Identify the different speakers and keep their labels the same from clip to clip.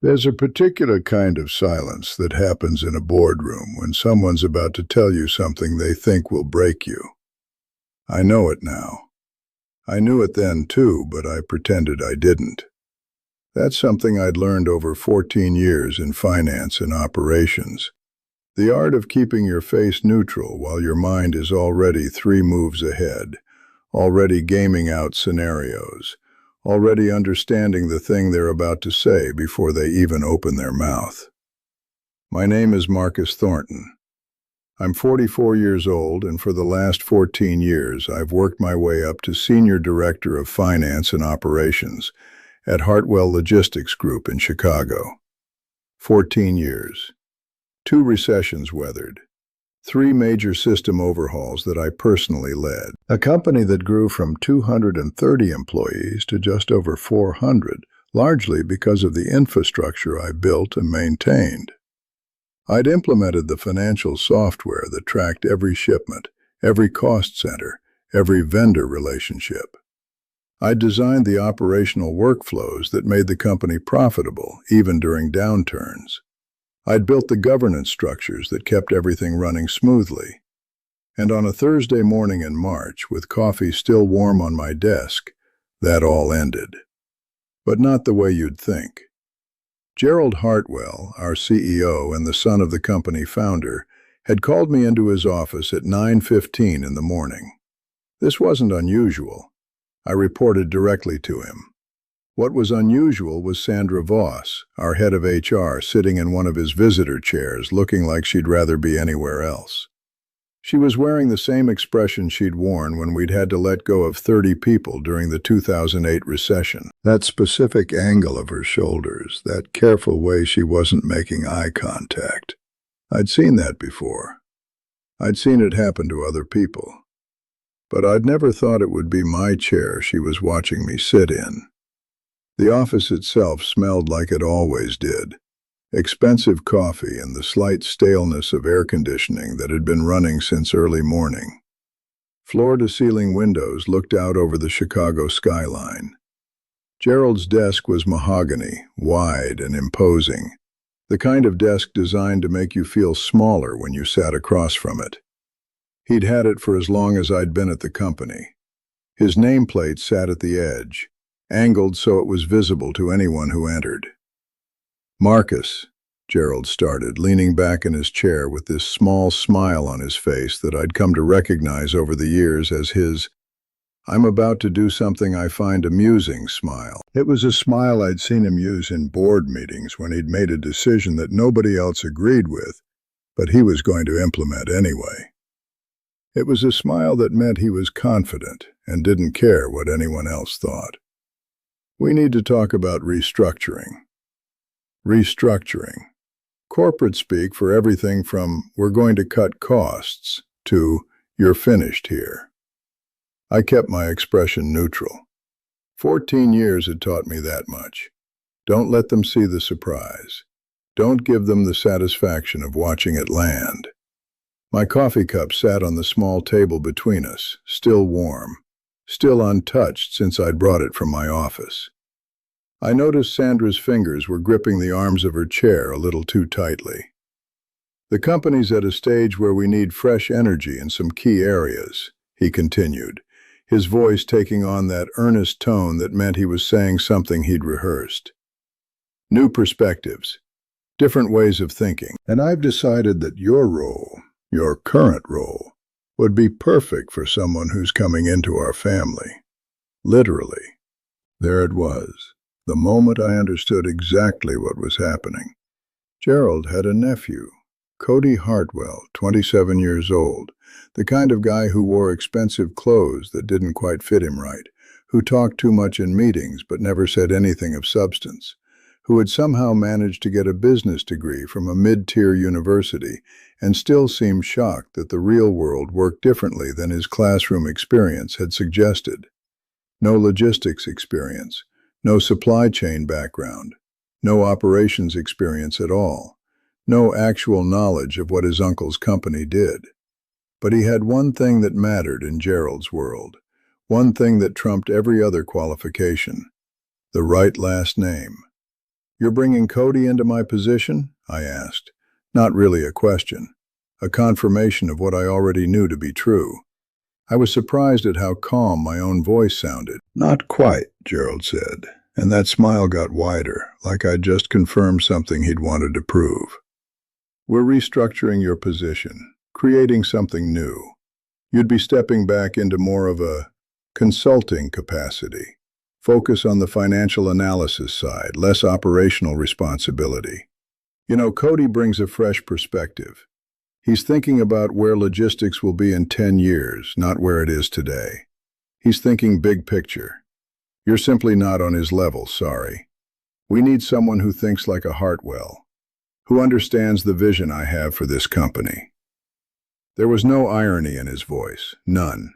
Speaker 1: There's a particular kind of silence that happens in a boardroom when someone's about to tell you something they think will break you. I know it now. I knew it then too, but I pretended I didn't. That's something I'd learned over 14 years in finance and operations. The art of keeping your face neutral while your mind is already 3 moves ahead, already gaming out scenarios, already understanding the thing they're about to say before they even open their mouth. My name is Marcus Thornton. I'm 44 years old, and for the last 14 years, I've worked my way up to Senior Director of Finance and Operations at Hartwell Logistics Group in Chicago. 14 years. 2 recessions weathered. 3 major system overhauls that I personally led. A company that grew from 230 employees to just over 400, largely because of the infrastructure I built and maintained. I'd implemented the financial software that tracked every shipment, every cost center, every vendor relationship. I'd designed the operational workflows that made the company profitable, even during downturns. I'd built the governance structures that kept everything running smoothly. And on a Thursday morning in March, with coffee still warm on my desk, that all ended. But not the way you'd think. Gerald Hartwell, our CEO and the son of the company founder, had called me into his office at 9:15 in the morning. This wasn't unusual. I reported directly to him. What was unusual was Sandra Voss, our head of HR, sitting in one of his visitor chairs, looking like she'd rather be anywhere else. She was wearing the same expression she'd worn when we'd had to let go of 30 people during the 2008 recession. That specific angle of her shoulders, that careful way she wasn't making eye contact. I'd seen that before. I'd seen it happen to other people. But I'd never thought it would be my chair she was watching me sit in. The office itself smelled like it always did. Expensive coffee and the slight staleness of air conditioning that had been running since early morning. Floor-to-ceiling windows looked out over the Chicago skyline. Gerald's desk was mahogany, wide and imposing, the kind of desk designed to make you feel smaller when you sat across from it. He'd had it for as long as I'd been at the company. His nameplate sat at the edge, angled so it was visible to anyone who entered. "Marcus," Gerald started, leaning back in his chair with this small smile on his face that I'd come to recognize over the years as his "I'm about to do something I find amusing" smile. It was a smile I'd seen him use in board meetings when he'd made a decision that nobody else agreed with, but he was going to implement anyway. It was a smile that meant he was confident and didn't care what anyone else thought. "We need to talk about restructuring." Restructuring. Corporate speak for everything from "we're going to cut costs" to "you're finished here." I kept my expression neutral. 14 years had taught me that much. Don't let them see the surprise. Don't give them the satisfaction of watching it land. My coffee cup sat on the small table between us, still warm, still untouched since I'd brought it from my office. I noticed Sandra's fingers were gripping the arms of her chair a little too tightly. "The company's at a stage where we need fresh energy in some key areas," he continued, his voice taking on that earnest tone that meant he was saying something he'd rehearsed. "New perspectives, different ways of thinking. And I've decided that your role, your current role, would be perfect for someone who's coming into our family." Literally. There it was. The moment I understood exactly what was happening. Gerald had a nephew, Cody Hartwell, 27 years old, the kind of guy who wore expensive clothes that didn't quite fit him right, who talked too much in meetings but never said anything of substance, who had somehow managed to get a business degree from a mid-tier university and still seemed shocked that the real world worked differently than his classroom experience had suggested. No logistics experience. No supply chain background, no operations experience at all, no actual knowledge of what his uncle's company did. But he had one thing that mattered in Gerald's world, one thing that trumped every other qualification: the right last name. You're bringing Cody into my position? I asked. Not really a question. A confirmation of what I already knew to be true. I was surprised at how calm my own voice sounded. Not quite, Gerald said, and that smile got wider, like I'd just confirmed something he'd wanted to prove. We're restructuring your position, creating something new. You'd be stepping back into more of a consulting capacity. Focus on the financial analysis side, less operational responsibility. You know, Cody brings a fresh perspective. He's thinking about where logistics will be in 10 years, not where it is today. He's thinking big picture. You're simply not on his level, sorry. We need someone who thinks like a Hartwell, who understands the vision I have for this company. There was no irony in his voice, none.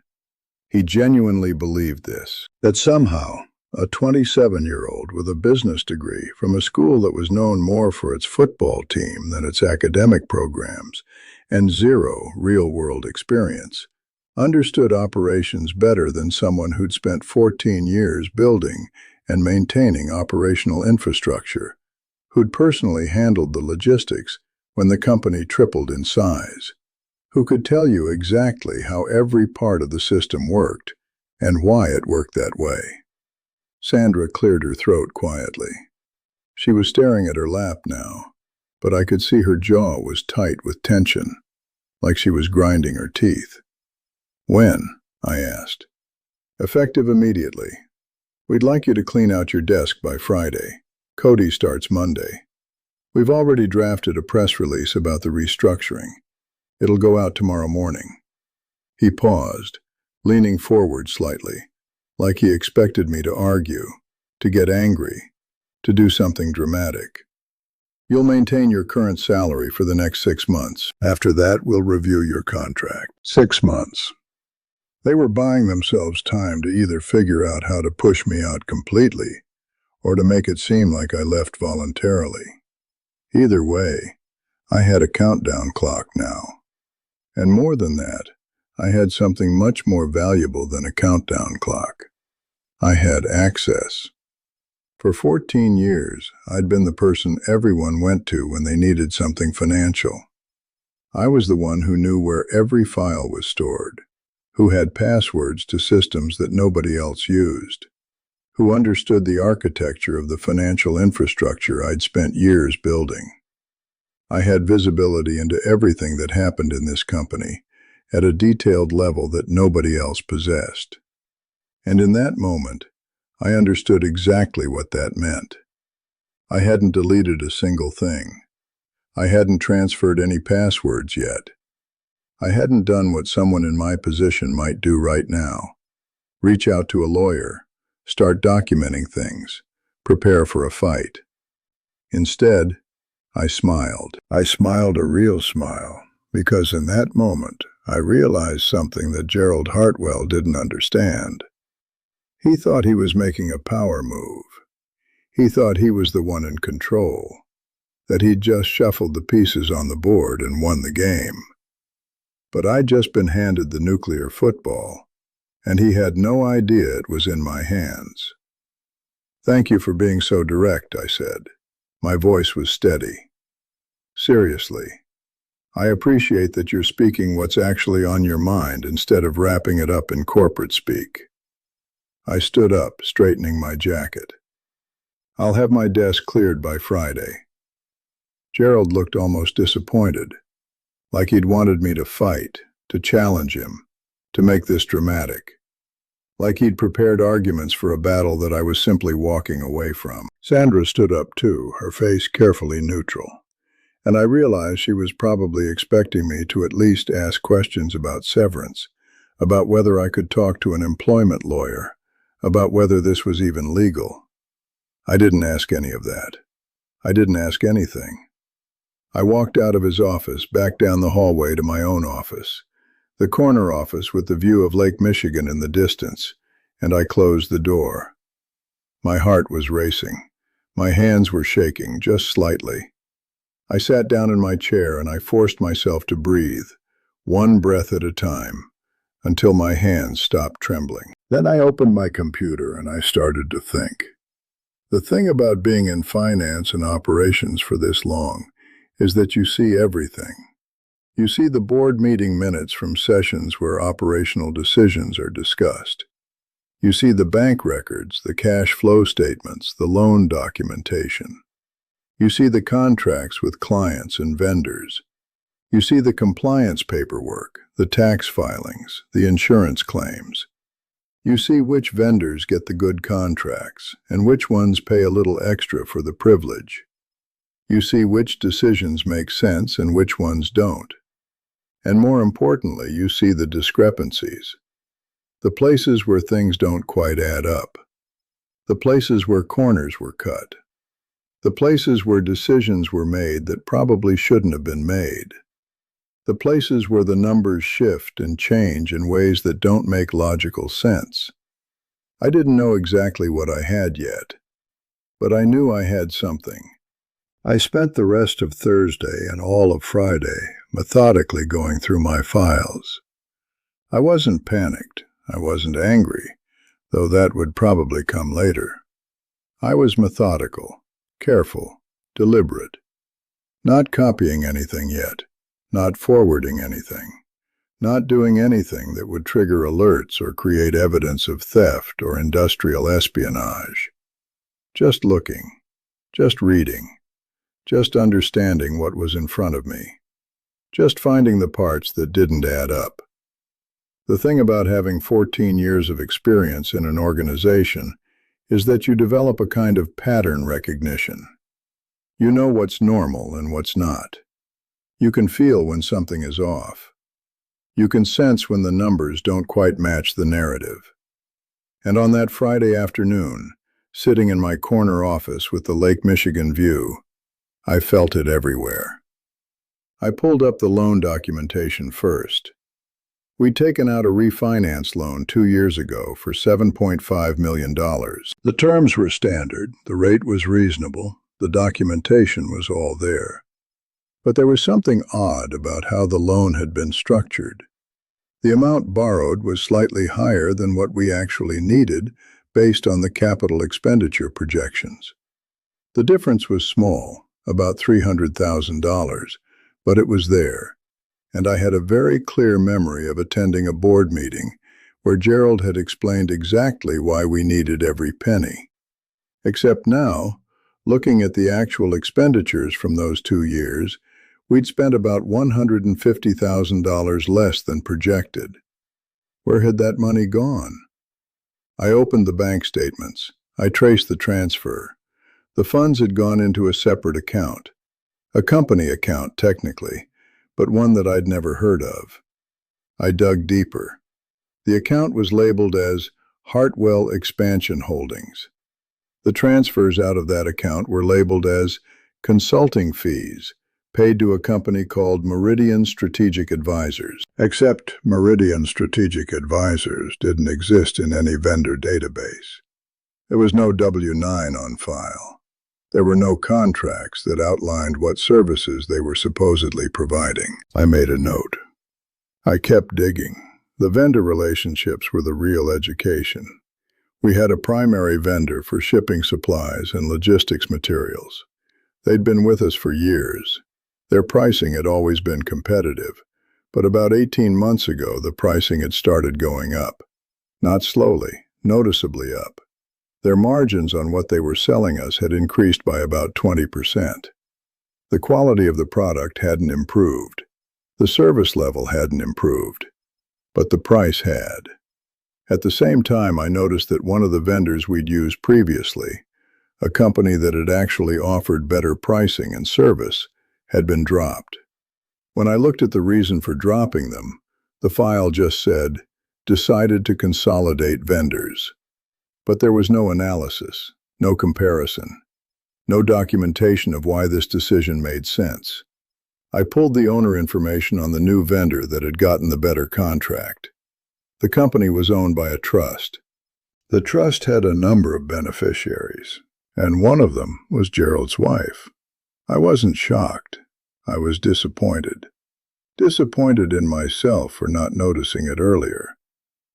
Speaker 1: He genuinely believed this, that somehow a 27-year-old with a business degree from a school that was known more for its football team than its academic programs and zero real-world experience, understood operations better than someone who'd spent 14 years building and maintaining operational infrastructure, who'd personally handled the logistics when the company tripled in size, who could tell you exactly how every part of the system worked and why it worked that way. Sandra cleared her throat quietly. She was staring at her lap now, but I could see her jaw was tight with tension, like she was grinding her teeth. When? I asked. Effective immediately. We'd like you to clean out your desk by Friday. Cody starts Monday. We've already drafted a press release about the restructuring. It'll go out tomorrow morning. He paused, leaning forward slightly, like he expected me to argue, to get angry, to do something dramatic. You'll maintain your current salary for the next 6 months. After that, we'll review your contract. 6 months. They were buying themselves time to either figure out how to push me out completely or to make it seem like I left voluntarily. Either way, I had a countdown clock now. And more than that, I had something much more valuable than a countdown clock. I had access. For 14 years, I'd been the person everyone went to when they needed something financial. I was the one who knew where every file was stored, who had passwords to systems that nobody else used, who understood the architecture of the financial infrastructure I'd spent years building. I had visibility into everything that happened in this company at a detailed level that nobody else possessed. And in that moment, I understood exactly what that meant. I hadn't deleted a single thing. I hadn't transferred any passwords yet. I hadn't done what someone in my position might do right now. Reach out to a lawyer, start documenting things, prepare for a fight. Instead, I smiled. I smiled a real smile, because in that moment, I realized something that Gerald Hartwell didn't understand. He thought he was making a power move. He thought he was the one in control, that he'd just shuffled the pieces on the board and won the game. But I'd just been handed the nuclear football, and he had no idea it was in my hands. Thank you for being so direct, I said. My voice was steady. Seriously, I appreciate that you're speaking what's actually on your mind instead of wrapping it up in corporate speak. I stood up, straightening my jacket. I'll have my desk cleared by Friday. Gerald looked almost disappointed, like he'd wanted me to fight, to challenge him, to make this dramatic, like he'd prepared arguments for a battle that I was simply walking away from. Sandra stood up too, her face carefully neutral, and I realized she was probably expecting me to at least ask questions about severance, about whether I could talk to an employment lawyer, about whether this was even legal. I didn't ask any of that. I didn't ask anything. I walked out of his office, back down the hallway to my own office, the corner office with the view of Lake Michigan in the distance, and I closed the door. My heart was racing. My hands were shaking, just slightly. I sat down in my chair and I forced myself to breathe, one breath at a time, until my hands stopped trembling. Then I opened my computer and I started to think. The thing about being in finance and operations for this long is that you see everything. You see the board meeting minutes from sessions where operational decisions are discussed. You see the bank records, the cash flow statements, the loan documentation. You see the contracts with clients and vendors. You see the compliance paperwork, the tax filings, the insurance claims. You see which vendors get the good contracts and which ones pay a little extra for the privilege. You see which decisions make sense and which ones don't. And more importantly, you see the discrepancies. The places where things don't quite add up. The places where corners were cut. The places where decisions were made that probably shouldn't have been made. The places where the numbers shift and change in ways that don't make logical sense. I didn't know exactly what I had yet, but I knew I had something. I spent the rest of Thursday and all of Friday methodically going through my files. I wasn't panicked. I wasn't angry, though that would probably come later. I was methodical, careful, deliberate, not copying anything yet. Not forwarding anything, not doing anything that would trigger alerts or create evidence of theft or industrial espionage. Just looking, just reading, just understanding what was in front of me, just finding the parts that didn't add up. The thing about having 14 years of experience in an organization is that you develop a kind of pattern recognition. You know what's normal and what's not. You can feel when something is off. You can sense when the numbers don't quite match the narrative. And on that Friday afternoon, sitting in my corner office with the Lake Michigan view, I felt it everywhere. I pulled up the loan documentation first. We'd taken out a refinance loan 2 years ago for $7.5 million. The terms were standard, the rate was reasonable, the documentation was all there. But there was something odd about how the loan had been structured. The amount borrowed was slightly higher than what we actually needed based on the capital expenditure projections. The difference was small, about $300,000, but it was there, and I had a very clear memory of attending a board meeting where Gerald had explained exactly why we needed every penny. Except now, looking at the actual expenditures from those 2 years, we'd spent about $150,000 less than projected. Where had that money gone? I opened the bank statements. I traced the transfer. The funds had gone into a separate account. A company account, technically, but one that I'd never heard of. I dug deeper. The account was labeled as Hartwell Expansion Holdings. The transfers out of that account were labeled as consulting fees, paid to a company called Meridian Strategic Advisors. Except Meridian Strategic Advisors didn't exist in any vendor database. There was no W-9 on file. There were no contracts that outlined what services they were supposedly providing. I made a note. I kept digging. The vendor relationships were the real education. We had a primary vendor for shipping supplies and logistics materials. They'd been with us for years. Their pricing had always been competitive, but about 18 months ago the pricing had started going up. Not slowly, noticeably up. Their margins on what they were selling us had increased by about 20%. The quality of the product hadn't improved. The service level hadn't improved, but the price had. At the same time, I noticed that one of the vendors we'd used previously, a company that had actually offered better pricing and service, had been dropped. When I looked at the reason for dropping them, the file just said, "Decided to consolidate vendors." But there was no analysis, no comparison, no documentation of why this decision made sense. I pulled the owner information on the new vendor that had gotten the better contract. The company was owned by a trust. The trust had a number of beneficiaries, and one of them was Gerald's wife. I wasn't shocked. I was disappointed. Disappointed in myself for not noticing it earlier.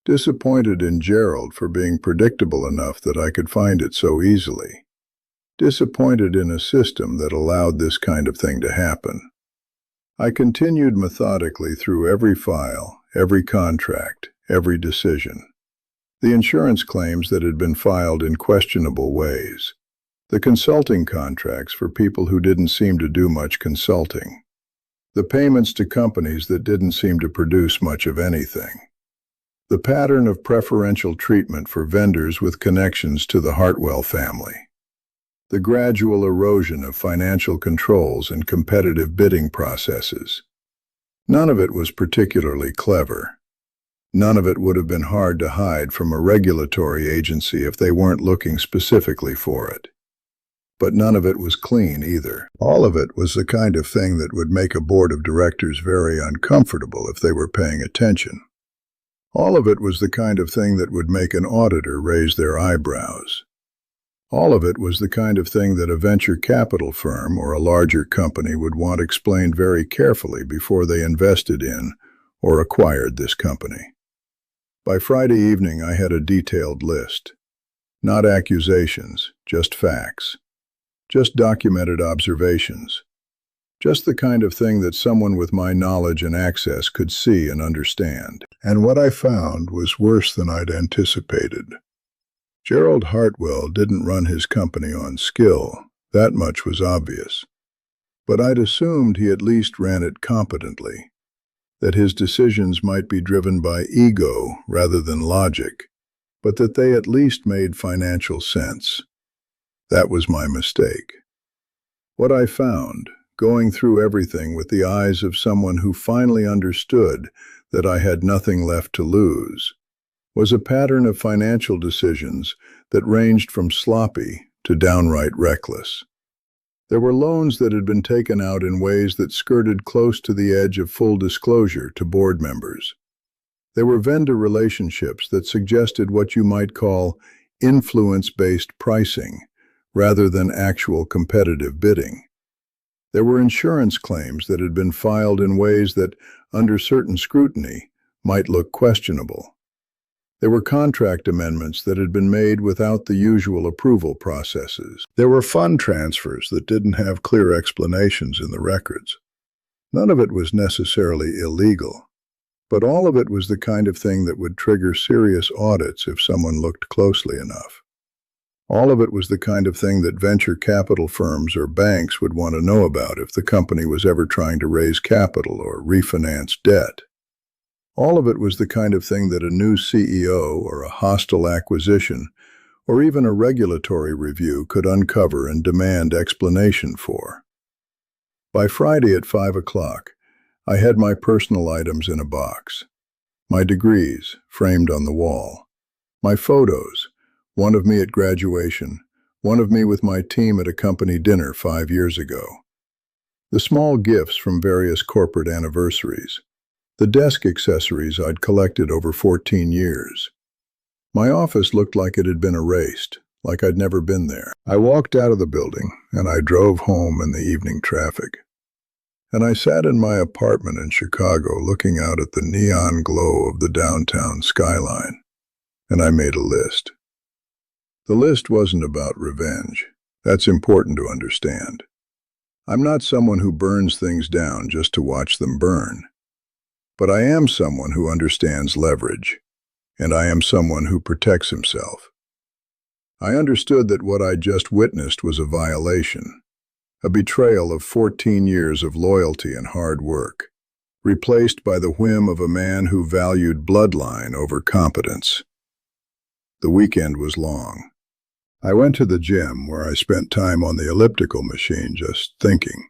Speaker 1: Disappointed in Gerald for being predictable enough that I could find it so easily. disappointed in a system that allowed this kind of thing to happen. I continued methodically through every file, every contract, every decision. The insurance claims that had been filed in questionable ways. The consulting contracts for people who didn't seem to do much consulting. The payments to companies that didn't seem to produce much of anything. The pattern of preferential treatment for vendors with connections to the Hartwell family. The gradual erosion of financial controls and competitive bidding processes. None of it was particularly clever. None of it would have been hard to hide from a regulatory agency if they weren't looking specifically for it. But none of it was clean either. All of it was the kind of thing that would make a board of directors very uncomfortable if they were paying attention. All of it was the kind of thing that would make an auditor raise their eyebrows. All of it was the kind of thing that a venture capital firm or a larger company would want explained very carefully before they invested in or acquired this company. By Friday evening, I had a detailed list. Not accusations, just facts. Just documented observations. Just the kind of thing that someone with my knowledge and access could see and understand. And what I found was worse than I'd anticipated. Gerald Hartwell didn't run his company on skill, that much was obvious. But I'd assumed he at least ran it competently, that his decisions might be driven by ego rather than logic, but that they at least made financial sense. That was my mistake. What I found, going through everything with the eyes of someone who finally understood that I had nothing left to lose, was a pattern of financial decisions that ranged from sloppy to downright reckless. There were loans that had been taken out in ways that skirted close to the edge of full disclosure to board members. There were vendor relationships that suggested what you might call influence-based pricing, rather than actual competitive bidding. There were insurance claims that had been filed in ways that, under certain scrutiny, might look questionable. There were contract amendments that had been made without the usual approval processes. There were fund transfers that didn't have clear explanations in the records. None of it was necessarily illegal, but all of it was the kind of thing that would trigger serious audits if someone looked closely enough. All of it was the kind of thing that venture capital firms or banks would want to know about if the company was ever trying to raise capital or refinance debt. All of it was the kind of thing that a new CEO or a hostile acquisition or even a regulatory review could uncover and demand explanation for. By Friday at 5 o'clock, I had my personal items in a box. My degrees, framed on the wall. My photos, one of me at graduation, one of me with my team at a company dinner 5 years ago. The small gifts from various corporate anniversaries. The desk accessories I'd collected over 14 years. My office looked like it had been erased, like I'd never been there. I walked out of the building, and I drove home in the evening traffic. And I sat in my apartment in Chicago looking out at the neon glow of the downtown skyline, and I made a list. The list wasn't about revenge. That's important to understand. I'm not someone who burns things down just to watch them burn. But I am someone who understands leverage, and I am someone who protects himself. I understood that what I just witnessed was a violation, a betrayal of 14 years of loyalty and hard work, replaced by the whim of a man who valued bloodline over competence. The weekend was long. I went to the gym where I spent time on the elliptical machine just thinking.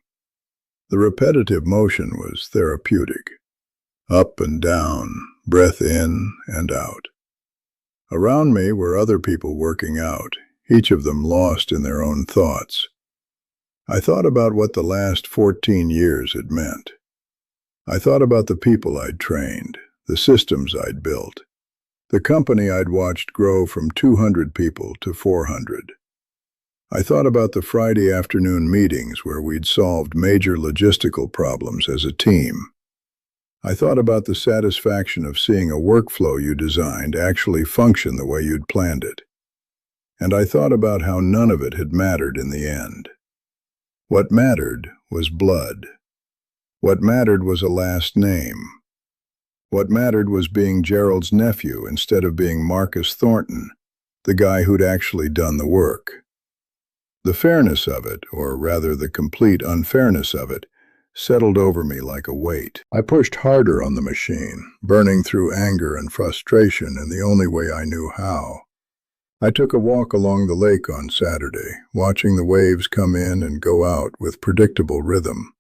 Speaker 1: The repetitive motion was therapeutic. Up and down, breath in and out. Around me were other people working out, each of them lost in their own thoughts. I thought about what the last 14 years had meant. I thought about the people I'd trained, the systems I'd built, the company I'd watched grow from 200 people to 400. I thought about the Friday afternoon meetings where we'd solved major logistical problems as a team. I thought about the satisfaction of seeing a workflow you designed actually function the way you'd planned it. And I thought about how none of it had mattered in the end. What mattered was blood. What mattered was a last name. What mattered was being Gerald's nephew instead of being Marcus Thornton, the guy who'd actually done the work. The fairness of it, or rather the complete unfairness of it, settled over me like a weight. I pushed harder on the machine, burning through anger and frustration in the only way I knew how. I took a walk along the lake on Saturday, watching the waves come in and go out with predictable rhythm.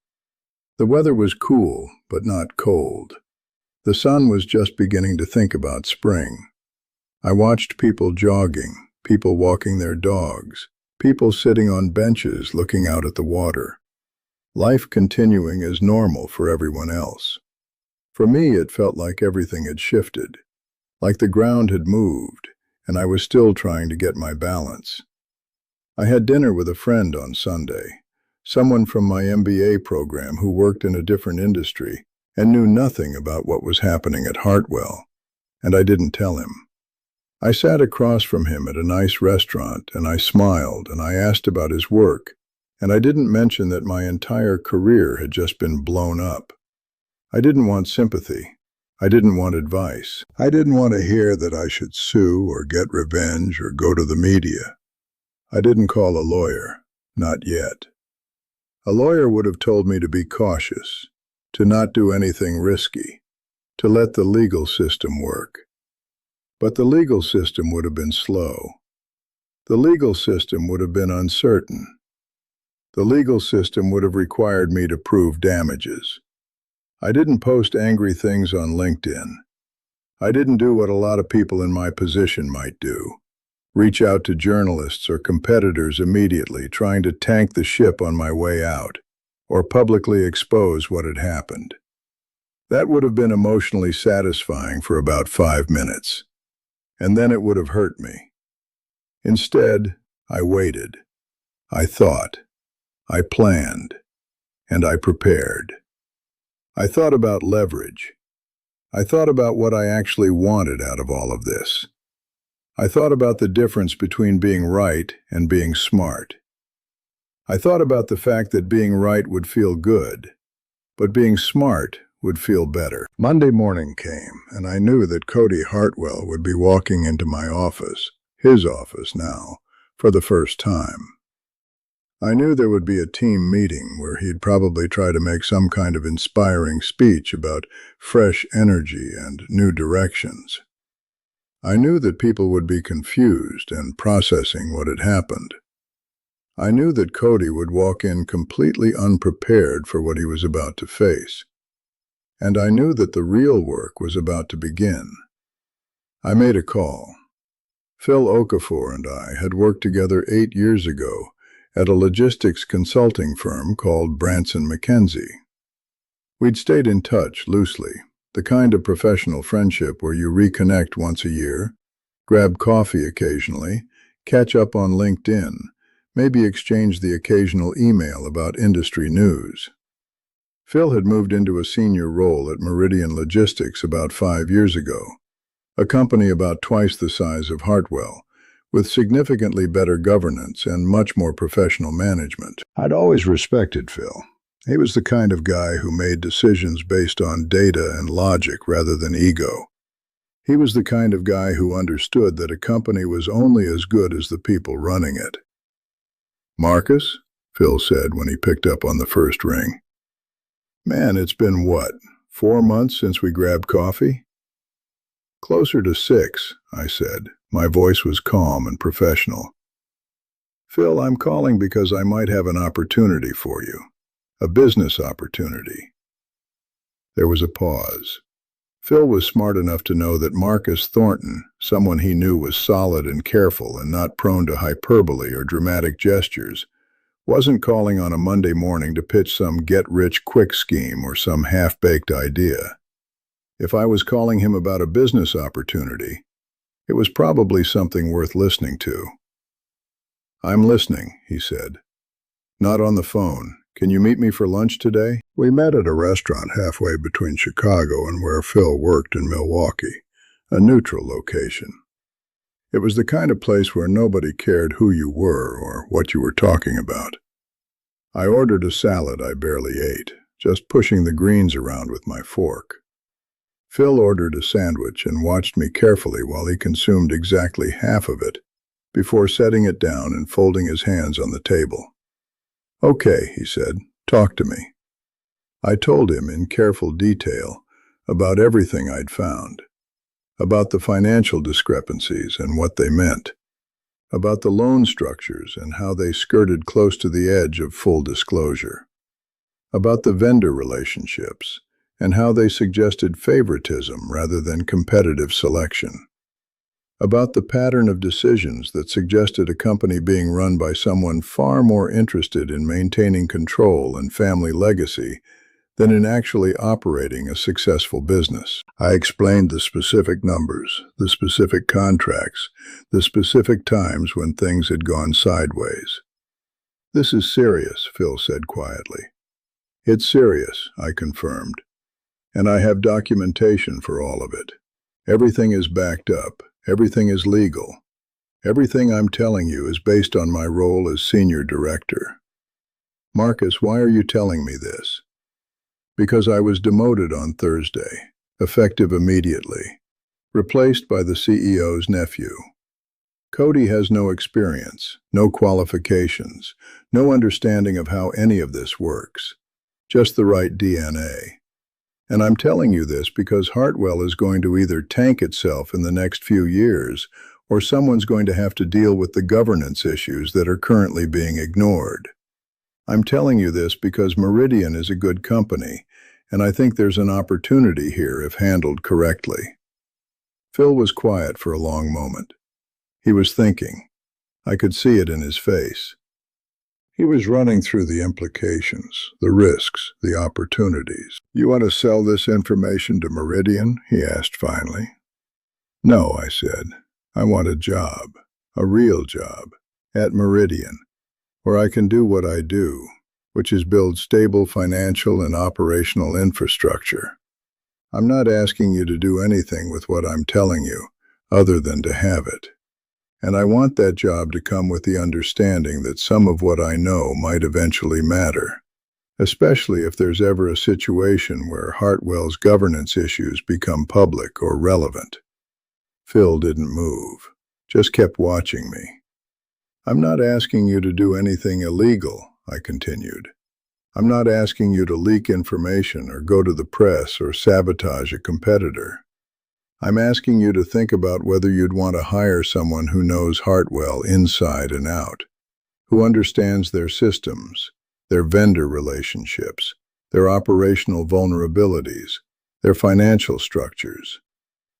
Speaker 1: The weather was cool, but not cold. The sun was just beginning to think about spring. I watched people jogging, people walking their dogs, people sitting on benches looking out at the water. Life continuing as normal for everyone else. For me, it felt like everything had shifted, like the ground had moved, and I was still trying to get my balance. I had dinner with a friend on Sunday, someone from my MBA program who worked in a different industry and knew nothing about what was happening at Hartwell, and I didn't tell him. I sat across from him at a nice restaurant, and I smiled, and I asked about his work, and I didn't mention that my entire career had just been blown up. I didn't want sympathy. I didn't want advice. I didn't want to hear that I should sue or get revenge or go to the media. I didn't call a lawyer, not yet. A lawyer would have told me to be cautious, to not do anything risky, to let the legal system work. But the legal system would have been slow. The legal system would have been uncertain. The legal system would have required me to prove damages. I didn't post angry things on LinkedIn. I didn't do what a lot of people in my position might do. Reach out to journalists or competitors immediately, trying to tank the ship on my way out, or publicly expose what had happened. That would have been emotionally satisfying for about 5 minutes, and then it would have hurt me. Instead, I waited. I thought. I planned. And I prepared. I thought about leverage. I thought about what I actually wanted out of all of this. I thought about the difference between being right and being smart. I thought about the fact that being right would feel good, but being smart would feel better. Monday morning came, and I knew that Cody Hartwell would be walking into my office, his office now, for the first time. I knew there would be a team meeting where he'd probably try to make some kind of inspiring speech about fresh energy and new directions. I knew that people would be confused and processing what had happened. I knew that Cody would walk in completely unprepared for what he was about to face. And I knew that the real work was about to begin. I made a call. Phil Okafor and I had worked together 8 years ago at a logistics consulting firm called Branson McKenzie. We'd stayed in touch loosely, the kind of professional friendship where you reconnect once a year, grab coffee occasionally, catch up on LinkedIn, maybe exchange the occasional email about industry news. Phil had moved into a senior role at Meridian Logistics about 5 years ago, a company about twice the size of Hartwell, with significantly better governance and much more professional management. I'd always respected Phil. He was the kind of guy who made decisions based on data and logic rather than ego. He was the kind of guy who understood that a company was only as good as the people running it. "Marcus," Phil said when he picked up on the first ring. "Man, it's been what, 4 months since we grabbed coffee?" "Closer to 6, I said. My voice was calm and professional. "Phil, I'm calling because I might have an opportunity for you. A business opportunity." There was a pause. Phil was smart enough to know that Marcus Thornton, someone he knew was solid and careful and not prone to hyperbole or dramatic gestures, wasn't calling on a Monday morning to pitch some get-rich-quick scheme or some half-baked idea. If I was calling him about a business opportunity, it was probably something worth listening to. "I'm listening," he said. "Not on the phone. Can you meet me for lunch today?" We met at a restaurant halfway between Chicago and where Phil worked in Milwaukee, a neutral location. It was the kind of place where nobody cared who you were or what you were talking about. I ordered a salad I barely ate, just pushing the greens around with my fork. Phil ordered a sandwich and watched me carefully while he consumed exactly half of it, before setting it down and folding his hands on the table. "Okay," he said, "talk to me." I told him in careful detail about everything I'd found, about the financial discrepancies and what they meant, about the loan structures and how they skirted close to the edge of full disclosure, about the vendor relationships and how they suggested favoritism rather than competitive selection, about the pattern of decisions that suggested a company being run by someone far more interested in maintaining control and family legacy than in actually operating a successful business. I explained the specific numbers, the specific contracts, the specific times when things had gone sideways. "This is serious," Phil said quietly. "It's serious," I confirmed. "And I have documentation for all of it. Everything is backed up. Everything is legal. Everything I'm telling you is based on my role as senior director." "Marcus, why are you telling me this?" "Because I was demoted on Thursday, effective immediately, replaced by the CEO's nephew. Cody has no experience, no qualifications, no understanding of how any of this works, just the right DNA. And I'm telling you this because Hartwell is going to either tank itself in the next few years, or someone's going to have to deal with the governance issues that are currently being ignored. I'm telling you this because Meridian is a good company, and I think there's an opportunity here if handled correctly." Phil was quiet for a long moment. He was thinking. I could see it in his face. He was running through the implications, the risks, the opportunities. "You want to sell this information to Meridian?" he asked finally. "No," I said. "I want a job, a real job, at Meridian, where I can do what I do, which is build stable financial and operational infrastructure. I'm not asking you to do anything with what I'm telling you, other than to have it. And I want that job to come with the understanding that some of what I know might eventually matter, especially if there's ever a situation where Hartwell's governance issues become public or relevant." Phil didn't move, just kept watching me. "I'm not asking you to do anything illegal," I continued. "I'm not asking you to leak information or go to the press or sabotage a competitor. I'm asking you to think about whether you'd want to hire someone who knows Hartwell inside and out, who understands their systems, their vendor relationships, their operational vulnerabilities, their financial structures.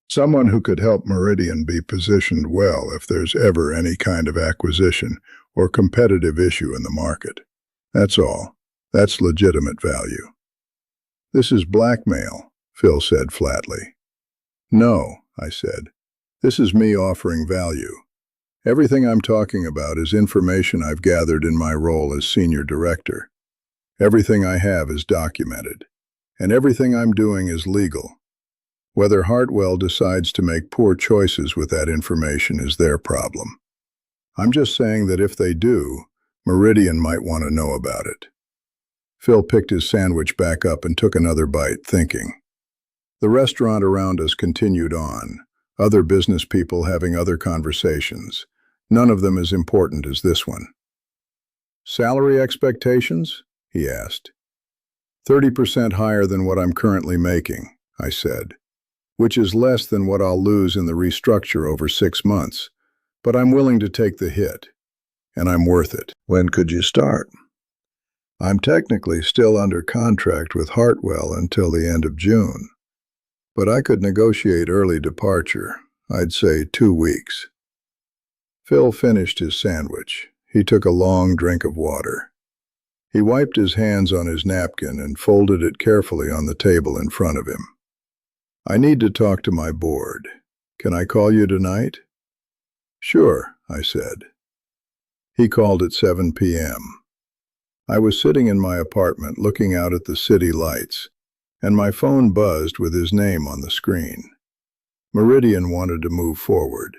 Speaker 1: Someone who could help Meridian be positioned well if there's ever any kind of acquisition or competitive issue in the market. That's all. That's legitimate value." "This is blackmail," Phil said flatly. "No," I said. "This is me offering value. Everything I'm talking about is information I've gathered in my role as senior director. Everything I have is documented, and everything I'm doing is legal. Whether Hartwell decides to make poor choices with that information is their problem. I'm just saying that if they do, Meridian might want to know about it." Phil picked his sandwich back up and took another bite, thinking. The restaurant around us continued on, other business people having other conversations, none of them as important as this one. "Salary expectations?" he asked. 30% higher than what I'm currently making," I said, "which is less than what I'll lose in the restructure over 6 months, but I'm willing to take the hit, and I'm worth it." "When could you start?" "I'm technically still under contract with Hartwell until the end of June. But I could negotiate early departure, I'd say 2 weeks." Phil finished his sandwich. He took a long drink of water. He wiped his hands on his napkin and folded it carefully on the table in front of him. "I need to talk to my board. Can I call you tonight?" "Sure," I said. He called at 7 p.m. I was sitting in my apartment looking out at the city lights, and my phone buzzed with his name on the screen. Meridian wanted to move forward.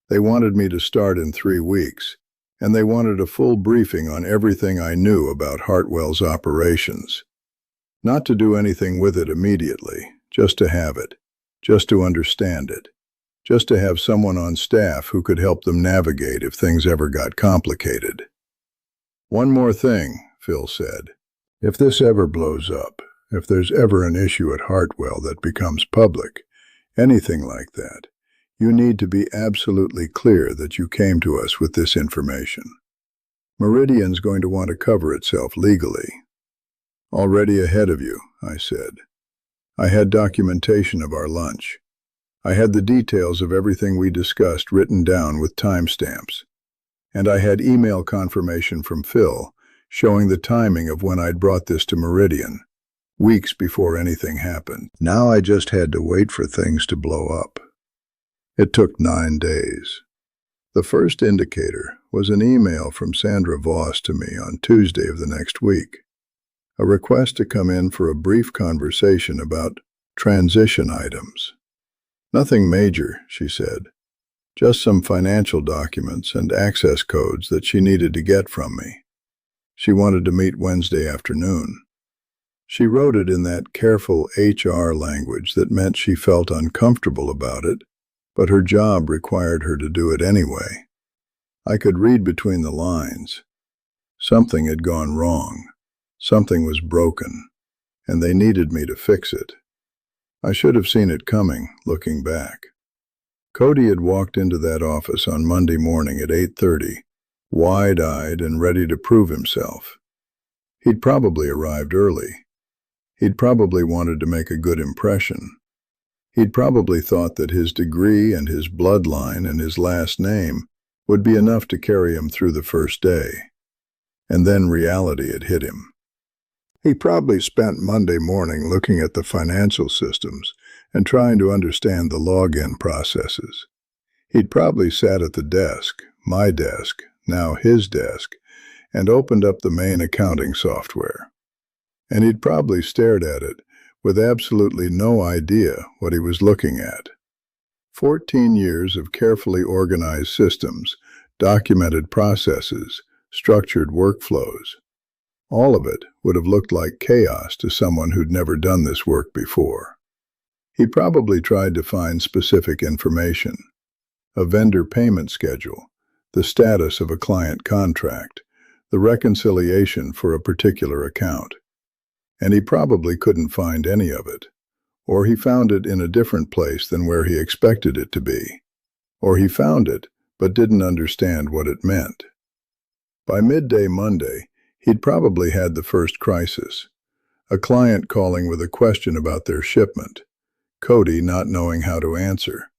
Speaker 1: They wanted me to start in 3 weeks, and they wanted a full briefing on everything I knew about Hartwell's operations. Not to do anything with it immediately, just to have it, just to understand it, just to have someone on staff who could help them navigate if things ever got complicated. "One more thing," Phil said. "If this ever blows up, if there's ever an issue at Hartwell that becomes public, anything like that, you need to be absolutely clear that you came to us with this information. Meridian's going to want to cover itself legally." "Already ahead of you," I said. I had documentation of our lunch. I had the details of everything we discussed written down with timestamps. And I had email confirmation from Phil showing the timing of when I'd brought this to Meridian, weeks before anything happened. Now I just had to wait for things to blow up. It took 9 days. The first indicator was an email from Sandra Voss to me on Tuesday of the next week. A request to come in for a brief conversation about transition items. "Nothing major," she said. "Just some financial documents and access codes that she needed to get from me. She wanted to meet Wednesday afternoon." She wrote it in that careful HR language that meant she felt uncomfortable about it, but her job required her to do it anyway. I could read between the lines. Something had gone wrong. Something was broken, and they needed me to fix it. I should have seen it coming, looking back. Cody had walked into that office on Monday morning at 8:30, wide-eyed and ready to prove himself. He'd probably arrived early. He'd probably wanted to make a good impression. He'd probably thought that his degree and his bloodline and his last name would be enough to carry him through the first day. And then reality had hit him. He probably spent Monday morning looking at the financial systems and trying to understand the login processes. He'd probably sat at the desk, my desk, now his desk, and opened up the main accounting software. And he'd probably stared at it with absolutely no idea what he was looking at. 14 years of carefully organized systems, documented processes, structured workflows. All of it would have looked like chaos to someone who'd never done this work before. He probably tried to find specific information, a vendor payment schedule, the status of a client contract, the reconciliation for a particular account. And he probably couldn't find any of it, or he found it in a different place than where he expected it to be, or he found it but didn't understand what it meant. By midday Monday, he'd probably had the first crisis, a client calling with a question about their shipment, Cody not knowing how to answer,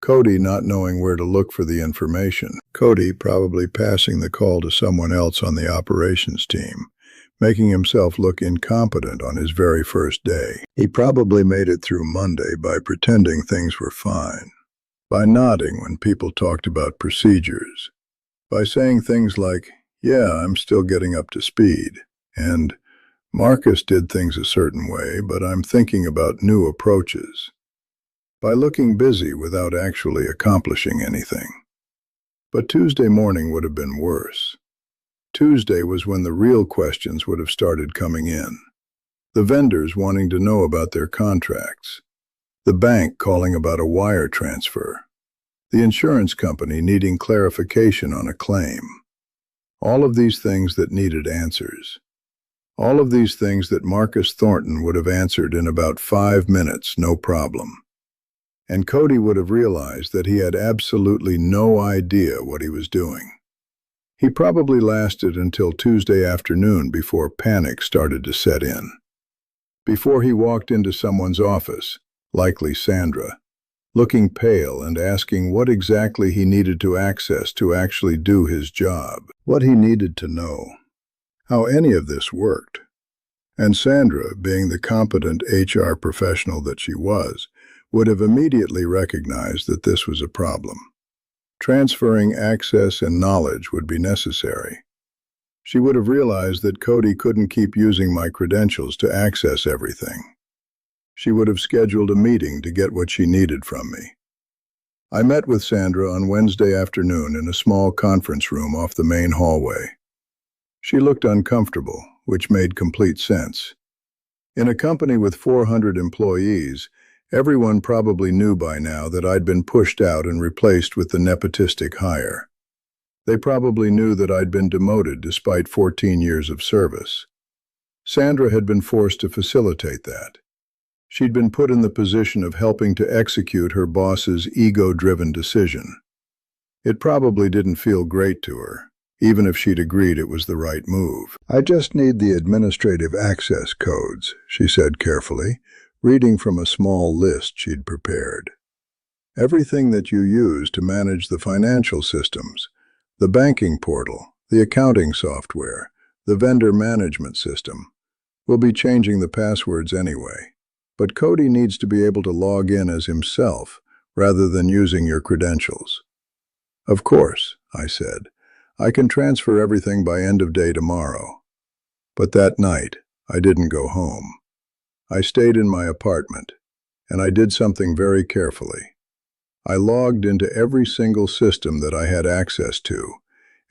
Speaker 1: Cody not knowing where to look for the information, Cody probably passing the call to someone else on the operations team, making himself look incompetent on his very first day. He probably made it through Monday by pretending things were fine, by nodding when people talked about procedures, by saying things like, "Yeah, I'm still getting up to speed," and "Marcus did things a certain way, but I'm thinking about new approaches," by looking busy without actually accomplishing anything. But Tuesday morning would have been worse. Tuesday was when the real questions would have started coming in. The vendors wanting to know about their contracts, the bank calling about a wire transfer, the insurance company needing clarification on a claim. All of these things that needed answers. All of these things that Marcus Thornton would have answered in about 5 minutes, no problem. And Cody would have realized that he had absolutely no idea what he was doing. He probably lasted until Tuesday afternoon before panic started to set in. Before he walked into someone's office, likely Sandra, looking pale and asking what exactly he needed to access to actually do his job, what he needed to know, how any of this worked. And Sandra, being the competent HR professional that she was, would have immediately recognized that this was a problem. Transferring access and knowledge would be necessary. She would have realized that Cody couldn't keep using my credentials to access everything. She would have scheduled a meeting to get what she needed from me. I met with Sandra on Wednesday afternoon in a small conference room off the main hallway. She looked uncomfortable, which made complete sense. In a company with 400 employees, everyone probably knew by now that I'd been pushed out and replaced with the nepotistic hire. They probably knew that I'd been demoted despite 14 years of service. Sandra had been forced to facilitate that. She'd been put in the position of helping to execute her boss's ego-driven decision. It probably didn't feel great to her, even if she'd agreed it was the right move. "I just need the administrative access codes," she said carefully, reading from a small list she'd prepared. "Everything that you use to manage the financial systems, the banking portal, the accounting software, the vendor management system. We'll be changing the passwords anyway. But Cody needs to be able to log in as himself rather than using your credentials." "Of course," I said. "I can transfer everything by end of day tomorrow." But that night, I didn't go home. I stayed in my apartment, and I did something very carefully. I logged into every single system that I had access to,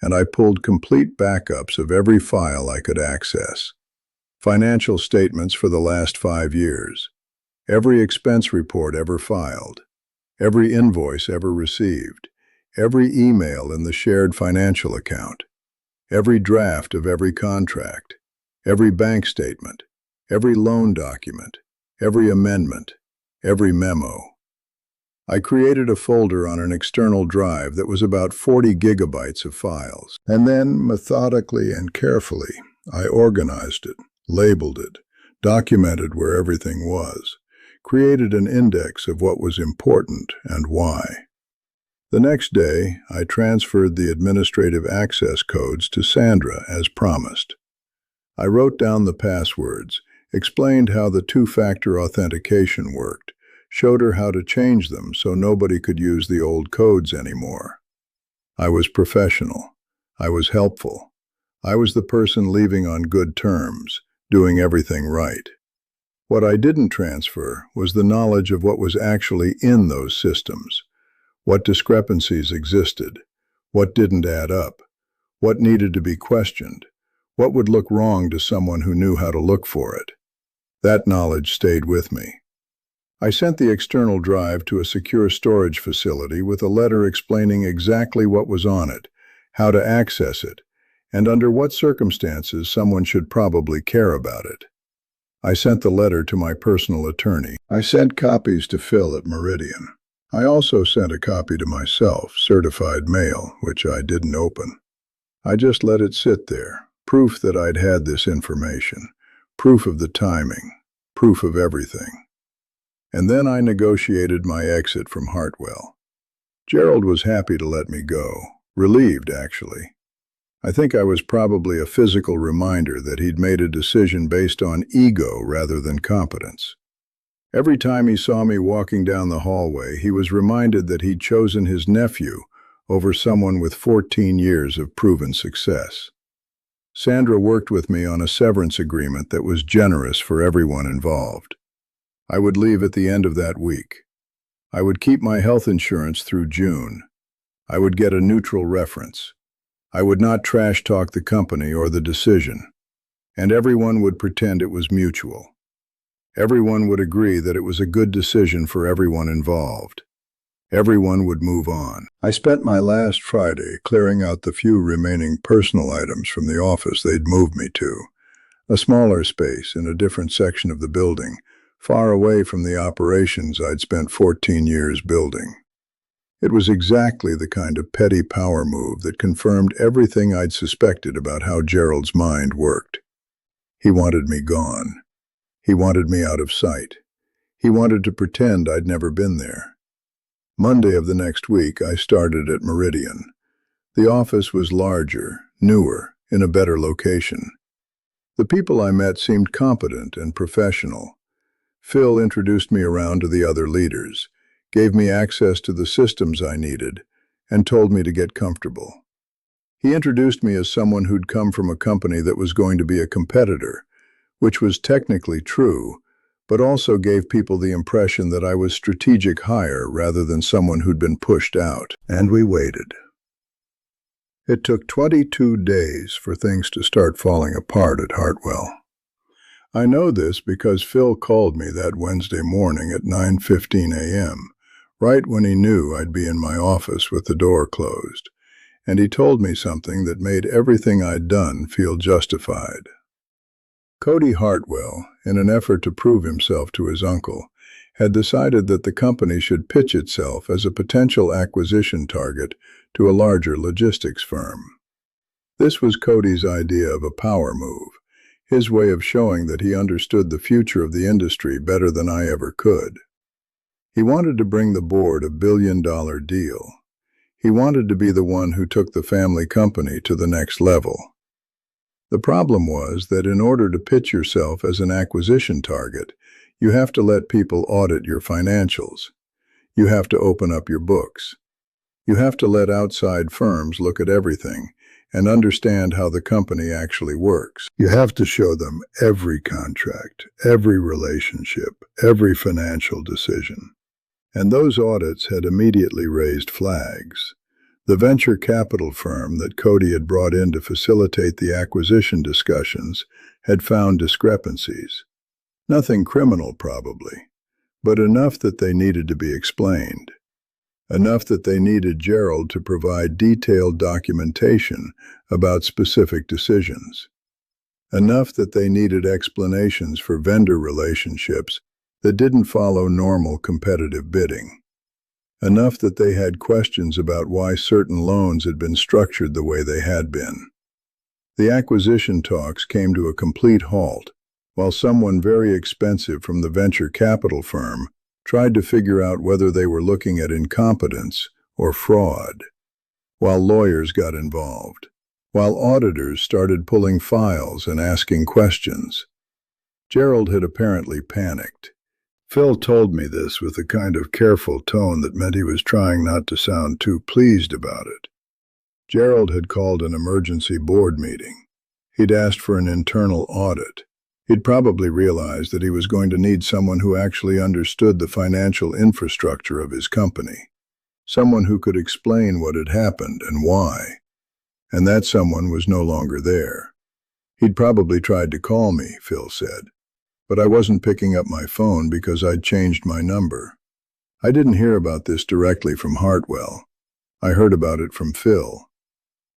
Speaker 1: and I pulled complete backups of every file I could access. Financial statements for the last 5 years, every expense report ever filed, every invoice ever received, every email in the shared financial account, every draft of every contract, every bank statement, every loan document, every amendment, every memo. I created a folder on an external drive that was about 40 gigabytes of files. And then, methodically and carefully, I organized it, labeled it, documented where everything was, created an index of what was important and why. The next day, I transferred the administrative access codes to Sandra as promised. I wrote down the passwords, explained how the two-factor authentication worked, showed her how to change them so nobody could use the old codes anymore. I was professional. I was helpful. I was the person leaving on good terms, doing everything right. What I didn't transfer was the knowledge of what was actually in those systems, what discrepancies existed, what didn't add up, what needed to be questioned, what would look wrong to someone who knew how to look for it. That knowledge stayed with me. I sent the external drive to a secure storage facility with a letter explaining exactly what was on it, how to access it, and under what circumstances someone should probably care about it. I sent the letter to my personal attorney. I sent copies to Phil at Meridian. I also sent a copy to myself, certified mail, which I didn't open. I just let it sit there, proof that I'd had this information, proof of the timing, proof of everything. And then I negotiated my exit from Hartwell. Gerald was happy to let me go, relieved actually. I think I was probably a physical reminder that he'd made a decision based on ego rather than competence. Every time he saw me walking down the hallway, he was reminded that he'd chosen his nephew over someone with 14 years of proven success. Sandra worked with me on a severance agreement that was generous for everyone involved. I would leave at the end of that week. I would keep my health insurance through June. I would get a neutral reference. I would not trash talk the company or the decision. And everyone would pretend it was mutual. Everyone would agree that it was a good decision for everyone involved. Everyone would move on. I spent my last Friday clearing out the few remaining personal items from the office they'd moved me to, a smaller space in a different section of the building, far away from the operations I'd spent 14 years building. It was exactly the kind of petty power move that confirmed everything I'd suspected about how Gerald's mind worked. He wanted me gone. He wanted me out of sight. He wanted to pretend I'd never been there. Monday of the next week, I started at Meridian. The office was larger, newer, in a better location. The people I met seemed competent and professional. Phil introduced me around to the other leaders, gave me access to the systems I needed, and told me to get comfortable. He introduced me as someone who'd come from a company that was going to be a competitor, which was technically true, but also gave people the impression that I was strategic hire rather than someone who'd been pushed out. And we waited. It took 22 days for things to start falling apart at Hartwell. I know this because Phil called me that Wednesday morning at 9:15 a.m., right when he knew I'd be in my office with the door closed, and he told me something that made everything I'd done feel justified. Cody Hartwell, in an effort to prove himself to his uncle, had decided that the company should pitch itself as a potential acquisition target to a larger logistics firm. This was Cody's idea of a power move, his way of showing that he understood the future of the industry better than I ever could. He wanted to bring the board a billion-dollar deal. He wanted to be the one who took the family company to the next level. The problem was that in order to pitch yourself as an acquisition target, you have to let people audit your financials. You have to open up your books. You have to let outside firms look at everything and understand how the company actually works. You have to show them every contract, every relationship, every financial decision. And those audits had immediately raised flags. The venture capital firm that Cody had brought in to facilitate the acquisition discussions had found discrepancies. Nothing criminal, probably, but enough that they needed to be explained. Enough that they needed Gerald to provide detailed documentation about specific decisions. Enough that they needed explanations for vendor relationships that didn't follow normal competitive bidding. Enough that they had questions about why certain loans had been structured the way they had been. The acquisition talks came to a complete halt while someone very expensive from the venture capital firm tried to figure out whether they were looking at incompetence or fraud, while lawyers got involved, while auditors started pulling files and asking questions. Gerald had apparently panicked. Phil told me this with a kind of careful tone that meant he was trying not to sound too pleased about it. Gerald had called an emergency board meeting. He'd asked for an internal audit. He'd probably realized that he was going to need someone who actually understood the financial infrastructure of his company, someone who could explain what had happened and why. And that someone was no longer there. He'd probably tried to call me, Phil said, but I wasn't picking up my phone because I'd changed my number. I didn't hear about this directly from Hartwell. I heard about it from Phil.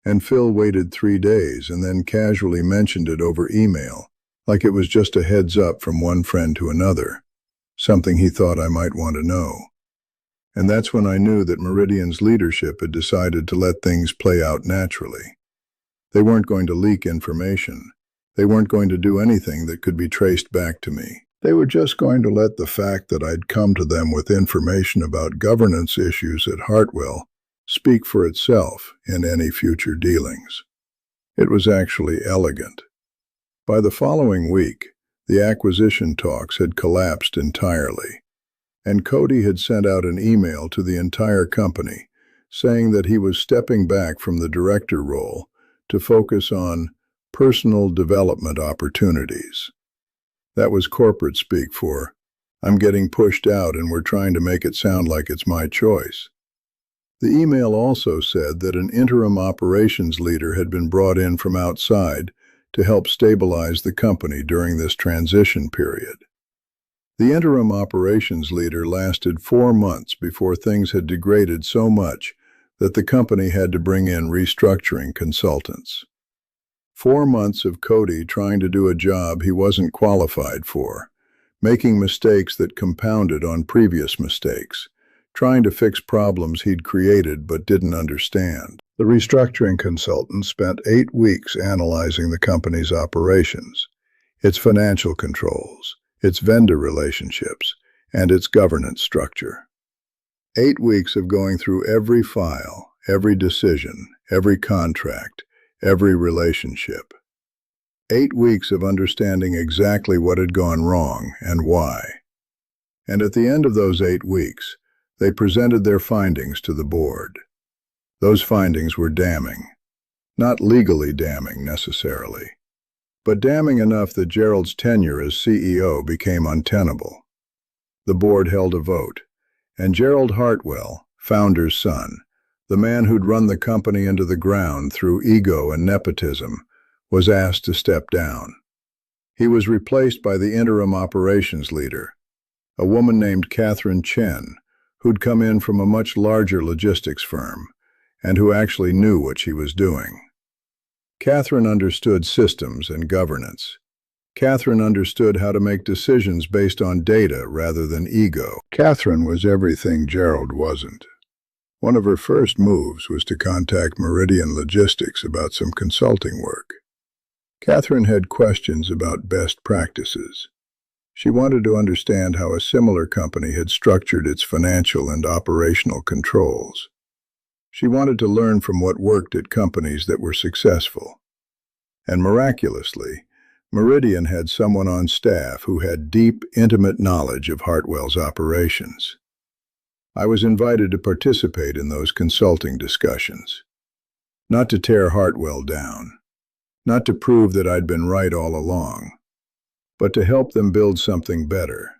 Speaker 1: And Phil waited 3 days and then casually mentioned it over email, like it was just a heads up from one friend to another, something he thought I might want to know. And that's when I knew that Meridian's leadership had decided to let things play out naturally. They weren't going to leak information. They weren't going to do anything that could be traced back to me. They were just going to let the fact that I'd come to them with information about governance issues at Hartwell speak for itself in any future dealings. It was actually elegant. By the following week, the acquisition talks had collapsed entirely, and Cody had sent out an email to the entire company saying that he was stepping back from the director role to focus on personal development opportunities. That was corporate speak for, I'm getting pushed out and we're trying to make it sound like it's my choice. The email also said that an interim operations leader had been brought in from outside to help stabilize the company during this transition period. The interim operations leader lasted 4 months before things had degraded so much that the company had to bring in restructuring consultants. 4 months of Cody trying to do a job he wasn't qualified for, making mistakes that compounded on previous mistakes, trying to fix problems he'd created but didn't understand. The restructuring consultant spent 8 weeks analyzing the company's operations, its financial controls, its vendor relationships, and its governance structure. 8 weeks of going through every file, every decision, every contract, every relationship. 8 weeks of understanding exactly what had gone wrong and why. And at the end of those 8 weeks, they presented their findings to the board. Those findings were damning. Not legally damning, necessarily, but damning enough that Gerald's tenure as CEO became untenable. The board held a vote, and Gerald Hartwell, founder's son, the man who'd run the company into the ground through ego and nepotism, was asked to step down. He was replaced by the interim operations leader, a woman named Catherine Chen, who'd come in from a much larger logistics firm, and who actually knew what she was doing. Catherine understood systems and governance. Catherine understood how to make decisions based on data rather than ego. Catherine was everything Gerald wasn't. One of her first moves was to contact Meridian Logistics about some consulting work. Catherine had questions about best practices. She wanted to understand how a similar company had structured its financial and operational controls. She wanted to learn from what worked at companies that were successful. And miraculously, Meridian had someone on staff who had deep, intimate knowledge of Hartwell's operations. I was invited to participate in those consulting discussions. Not to tear Hartwell down, not to prove that I'd been right all along, but to help them build something better.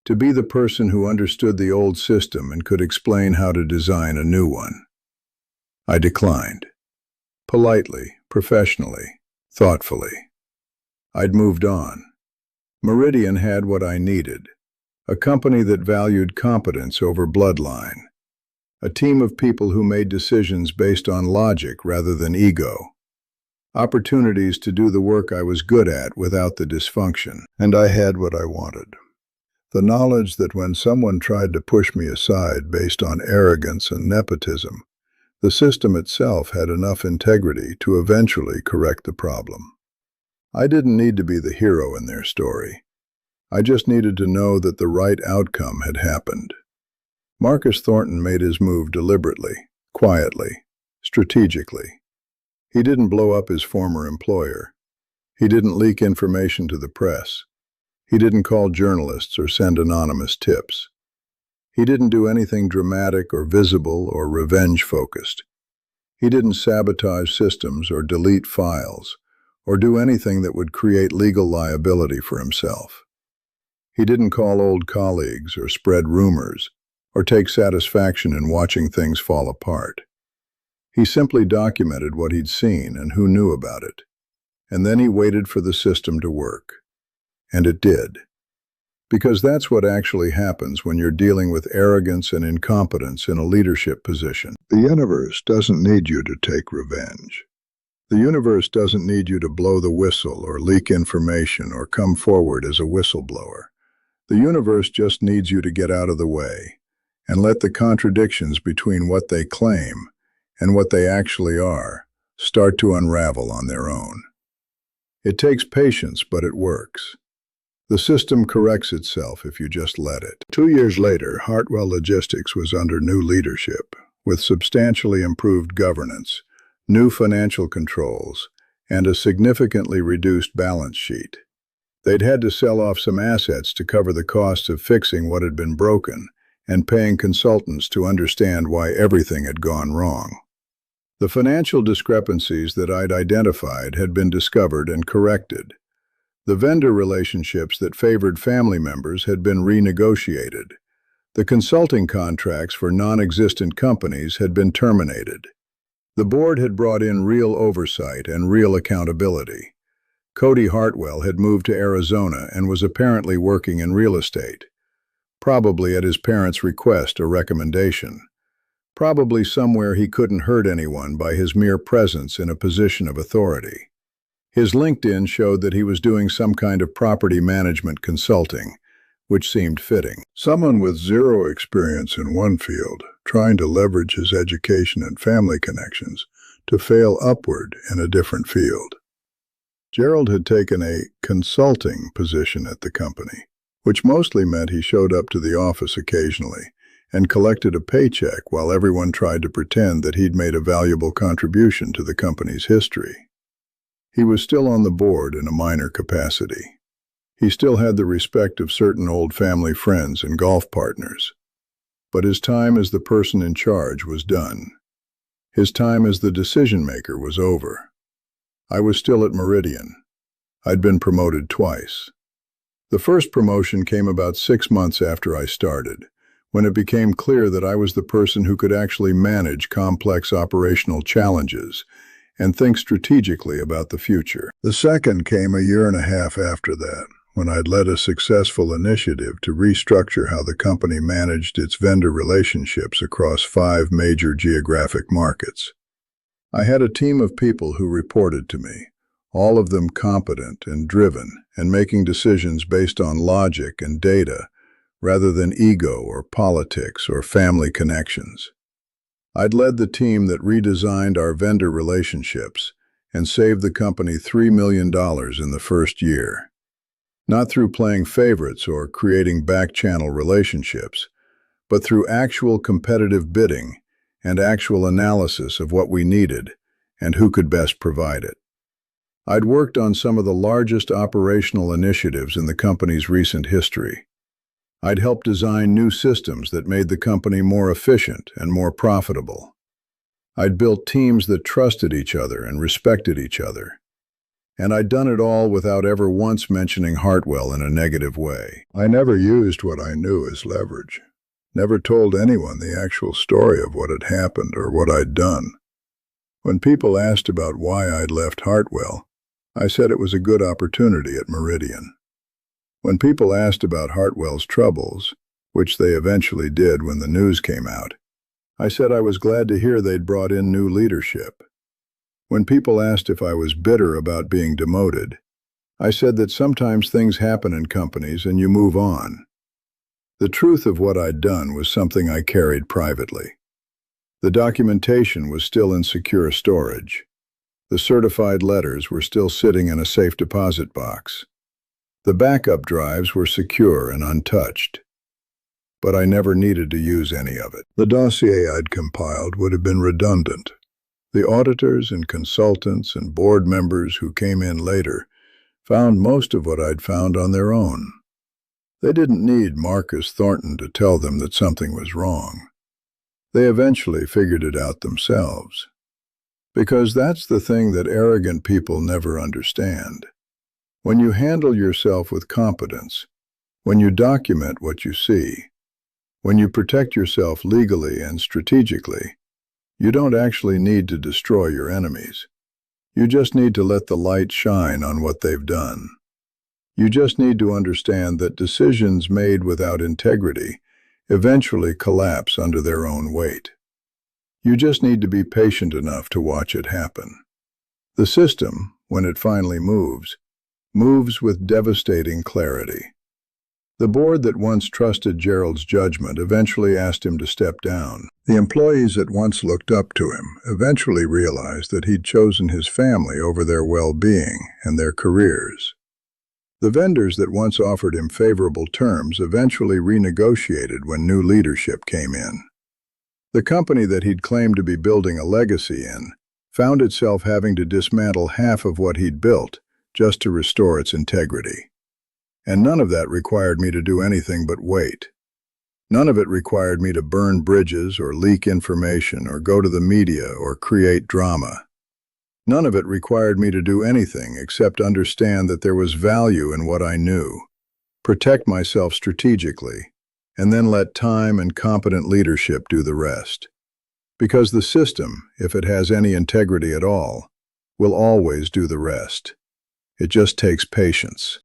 Speaker 1: To be the person who understood the old system and could explain how to design a new one. I declined. Politely, professionally, thoughtfully. I'd moved on. Meridian had what I needed. A company that valued competence over bloodline. A team of people who made decisions based on logic rather than ego. Opportunities to do the work I was good at without the dysfunction. And I had what I wanted. The knowledge that when someone tried to push me aside based on arrogance and nepotism, the system itself had enough integrity to eventually correct the problem. I didn't need to be the hero in their story. I just needed to know that the right outcome had happened. Marcus Thornton made his move deliberately, quietly, strategically. He didn't blow up his former employer. He didn't leak information to the press. He didn't call journalists or send anonymous tips. He didn't do anything dramatic or visible or revenge-focused. He didn't sabotage systems or delete files or do anything that would create legal liability for himself. He didn't call old colleagues or spread rumors or take satisfaction in watching things fall apart. He simply documented what he'd seen and who knew about it. And then he waited for the system to work. And it did. Because that's what actually happens when you're dealing with arrogance and incompetence in a leadership position. The universe doesn't need you to take revenge. The universe doesn't need you to blow the whistle or leak information or come forward as a whistleblower. The universe just needs you to get out of the way and let the contradictions between what they claim and what they actually are start to unravel on their own. It takes patience, but it works. The system corrects itself if you just let it. 2 years later, Hartwell Logistics was under new leadership, with substantially improved governance, new financial controls, and a significantly reduced balance sheet. They'd had to sell off some assets to cover the costs of fixing what had been broken and paying consultants to understand why everything had gone wrong. The financial discrepancies that I'd identified had been discovered and corrected. The vendor relationships that favored family members had been renegotiated. The consulting contracts for non-existent companies had been terminated. The board had brought in real oversight and real accountability. Cody Hartwell had moved to Arizona and was apparently working in real estate. Probably at his parents' request or recommendation. Probably somewhere he couldn't hurt anyone by his mere presence in a position of authority. His LinkedIn showed that he was doing some kind of property management consulting, which seemed fitting. Someone with zero experience in one field, trying to leverage his education and family connections to fail upward in a different field. Gerald had taken a consulting position at the company, which mostly meant he showed up to the office occasionally and collected a paycheck while everyone tried to pretend that he'd made a valuable contribution to the company's history. He was still on the board in a minor capacity. He still had the respect of certain old family friends and golf partners. But his time as the person in charge was done. His time as the decision-maker was over. I was still at Meridian. I'd been promoted twice. The first promotion came about 6 months after I started, when it became clear that I was the person who could actually manage complex operational challenges and think strategically about the future. The second came a year and a half after that, when I'd led a successful initiative to restructure how the company managed its vendor relationships across 5 major geographic markets. I had a team of people who reported to me, all of them competent and driven and making decisions based on logic and data rather than ego or politics or family connections. I'd led the team that redesigned our vendor relationships and saved the company $3 million in the first year. Not through playing favorites or creating back-channel relationships, but through actual competitive bidding and actual analysis of what we needed and who could best provide it. I'd worked on some of the largest operational initiatives in the company's recent history. I'd helped design new systems that made the company more efficient and more profitable. I'd built teams that trusted each other and respected each other. And I'd done it all without ever once mentioning Hartwell in a negative way. I never used what I knew as leverage. Never told anyone the actual story of what had happened or what I'd done. When people asked about why I'd left Hartwell, I said it was a good opportunity at Meridian. When people asked about Hartwell's troubles, which they eventually did when the news came out, I said I was glad to hear they'd brought in new leadership. When people asked if I was bitter about being demoted, I said that sometimes things happen in companies and you move on. The truth of what I'd done was something I carried privately. The documentation was still in secure storage. The certified letters were still sitting in a safe deposit box. The backup drives were secure and untouched. But I never needed to use any of it. The dossier I'd compiled would have been redundant. The auditors and consultants and board members who came in later found most of what I'd found on their own. They didn't need Marcus Thornton to tell them that something was wrong. They eventually figured it out themselves. Because that's the thing that arrogant people never understand. When you handle yourself with competence, when you document what you see, when you protect yourself legally and strategically, you don't actually need to destroy your enemies. You just need to let the light shine on what they've done. You just need to understand that decisions made without integrity eventually collapse under their own weight. You just need to be patient enough to watch it happen. The system, when it finally moves with devastating clarity. The board that once trusted Gerald's judgment eventually asked him to step down. The employees that once looked up to him eventually realized that he'd chosen his family over their well-being and their careers. The vendors that once offered him favorable terms eventually renegotiated when new leadership came in. The company that he'd claimed to be building a legacy in found itself having to dismantle half of what he'd built just to restore its integrity. And none of that required me to do anything but wait. None of it required me to burn bridges or leak information or go to the media or create drama. None of it required me to do anything except understand that there was value in what I knew, protect myself strategically, and then let time and competent leadership do the rest. Because the system, if it has any integrity at all, will always do the rest. It just takes patience.